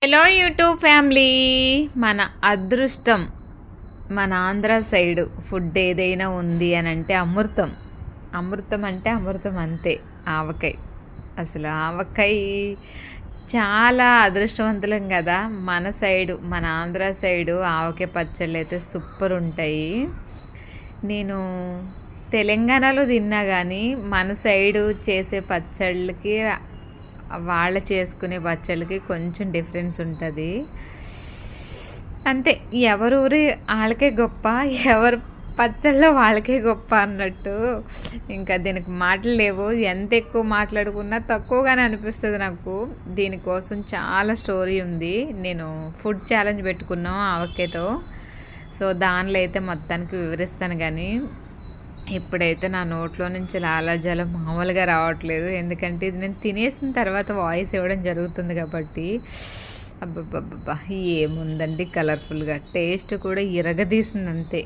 Hello YouTube family. మన అదృష్టం మన ఆంధ్ర సైడ్ ఫుడ్ ఏదైనా ఉంది అని అంటే అమృతం. అమృతం అంటే అమృతం అంతే. ఆవకాయ. అసలు ఆవకాయ చాలా అదృష్టవంతులం కదా. మన సైడు మన ఆంధ్ర సైడు ఆవకాయ పచ్చళ్ళు అయితే సూపర్ ఉంటాయి. నేను తెలంగాణలో తిన్నా కానీ మన సైడు చేసే పచ్చళ్ళకి వాళ్ళు చేసుకునే పచ్చళ్ళకి కొంచెం డిఫరెన్స్ ఉంటుంది అంతే. ఎవరు ఊరి వాళ్ళకే గొప్ప, ఎవరు పచ్చళ్ళలో వాళ్ళకే గొప్ప అన్నట్టు. ఇంకా దీనికి మాటలు లేవు. ఎంత ఎక్కువ మాట్లాడుకున్నా తక్కువగానే అనిపిస్తుంది నాకు. దీనికోసం చాలా స్టోరీ ఉంది. నేను ఫుడ్ ఛాలెంజ్ పెట్టుకున్నాం ఆవకాయతో. సో దానిలో అయితే మొత్తానికి వివరిస్తాను. కానీ ఇప్పుడైతే నా నోట్లో నుంచి లాలాజలం మామూలుగా రావట్లేదు. ఎందుకంటే ఇది నేను తినేసిన తర్వాత వాయిస్ ఇవ్వడం జరుగుతుంది కాబట్టి. అబ్బబ్బబ్బా ఏముందండి, కలర్ఫుల్గా టేస్ట్ కూడా ఇరగదీసింది అంతే.